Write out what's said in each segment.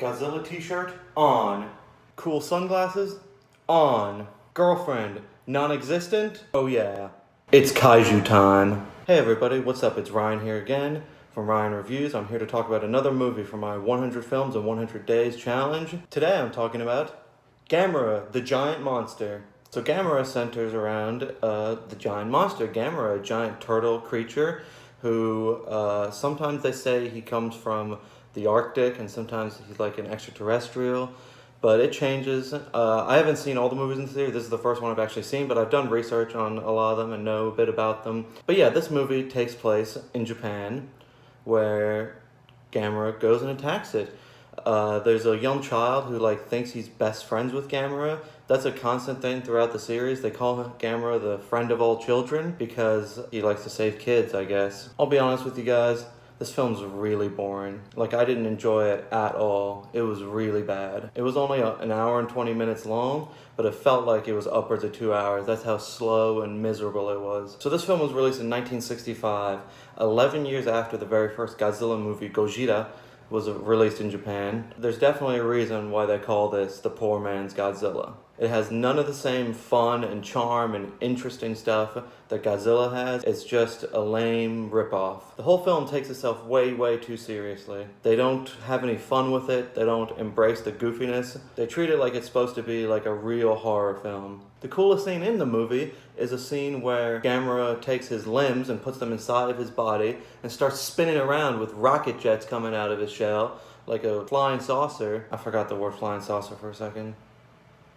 Godzilla t-shirt? On. Cool sunglasses? On. Girlfriend? Non-existent? Oh yeah. It's kaiju time. Hey everybody, what's up? It's Ryan here again from Ryan Reviews. I'm here to talk about another movie from my 100 Films in 100 Days challenge. Today I'm talking about Gamera, the giant monster. So Gamera centers around the giant monster. Gamera, a giant turtle creature who sometimes they say he comes from the Arctic and sometimes he's like an extraterrestrial, but it changes. I haven't seen all the movies in the series. This is the first one I've actually seen, but I've done research on a lot of them and know a bit about them. But yeah, this movie takes place in Japan where Gamera goes and attacks it. There's a young child who thinks he's best friends with Gamera. That's a constant thing throughout the series. They call Gamera the friend of all children because he likes to save kids, I guess. I'll be honest with you guys, this film's really boring. I didn't enjoy it at all. It was really bad. It was only an hour and 20 minutes long, but it felt like it was upwards of 2 hours. That's how slow and miserable it was. So this film was released in 1965, 11 years after the very first Godzilla movie, Gojira, was released in Japan. There's definitely a reason why they call this the poor man's Godzilla. It has none of the same fun and charm and interesting stuff that Godzilla has. It's just a lame ripoff. The whole film takes itself way, way too seriously. They don't have any fun with it. They don't embrace the goofiness. They treat it like it's supposed to be like a real horror film. The coolest scene in the movie is a scene where Gamera takes his limbs and puts them inside of his body and starts spinning around with rocket jets coming out of his shell like a flying saucer. I forgot the word flying saucer for a second.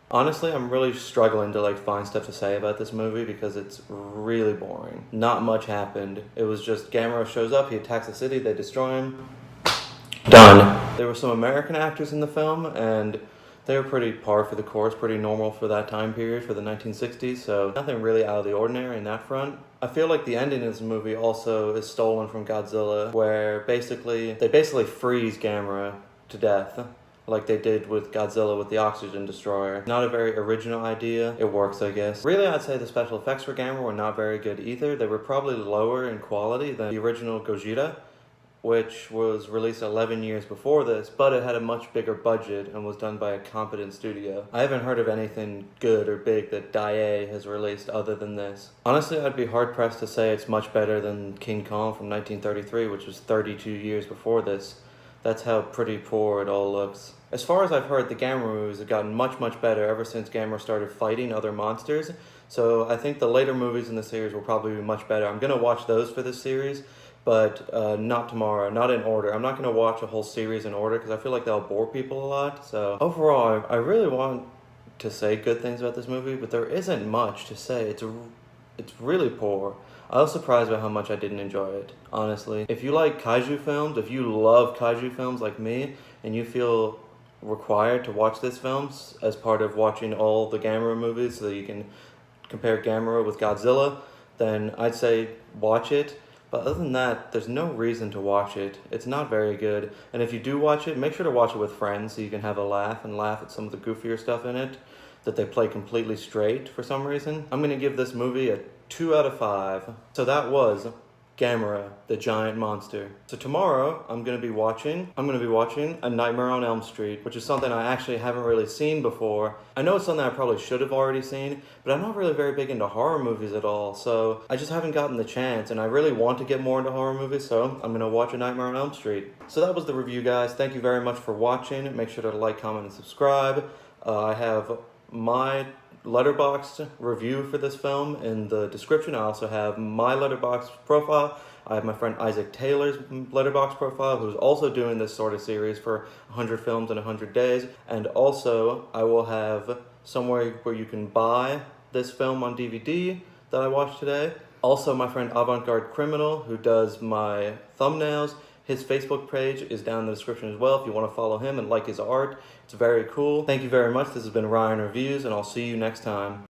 Honestly, I'm really struggling to find stuff to say about this movie because it's really boring. Not much happened. It was just Gamera shows up, he attacks the city, they destroy him. Done. There were some American actors in the film and they were pretty par for the course, pretty normal for that time period, for the 1960s, so nothing really out of the ordinary in that front. I feel like the ending of this movie also is stolen from Godzilla, where they basically freeze Gamera to death, like they did with Godzilla with the oxygen destroyer. Not a very original idea. It works, I guess. Really, I'd say the special effects for Gamera were not very good either. They were probably lower in quality than the original Gojira, which was released 11 years before this, but it had a much bigger budget and was done by a competent studio. I haven't heard of anything good or big that Daiei has released other than this. Honestly, I'd be hard-pressed to say it's much better than King Kong from 1933, which was 32 years before this. That's how pretty poor it all looks. As far as I've heard, the Gamera movies have gotten much, much better ever since Gamera started fighting other monsters. So I think the later movies in the series will probably be much better. I'm going to watch those for this series, but not tomorrow, not in order. I'm not going to watch a whole series in order because I feel like that'll bore people a lot. So overall, I really want to say good things about this movie, but there isn't much to say. It's really poor. I was surprised by how much I didn't enjoy it, honestly. If you like kaiju films, if you love kaiju films like me, and you feel required to watch this film as part of watching all the Gamera movies so that you can compare Gamera with Godzilla, then I'd say watch it. But other than that, there's no reason to watch it. It's not very good. And if you do watch it, make sure to watch it with friends so you can have a laugh and laugh at some of the goofier stuff in it that they play completely straight for some reason. I'm going to give this movie a 2 out of 5. So that was Gamera, the giant monster. So tomorrow, I'm going to be watching A Nightmare on Elm Street, which is something I actually haven't really seen before. I know it's something I probably should have already seen, but I'm not really very big into horror movies at all, so I just haven't gotten the chance, and I really want to get more into horror movies, so I'm going to watch A Nightmare on Elm Street. So that was the review, guys. Thank you very much for watching. Make sure to like, comment, and subscribe. I have my Letterboxd review for this film in the description. I also have my Letterboxd profile. I have my friend Isaac Taylor's Letterboxd profile, who's also doing this sort of series for 100 films in 100 days. And also, I will have somewhere where you can buy this film on DVD that I watched today. Also, my friend Avant-Garde Criminal, who does my thumbnails, his Facebook page is down in the description as well if you want to follow him and like his art. It's very cool. Thank you very much. This has been Ryan Reviews, and I'll see you next time.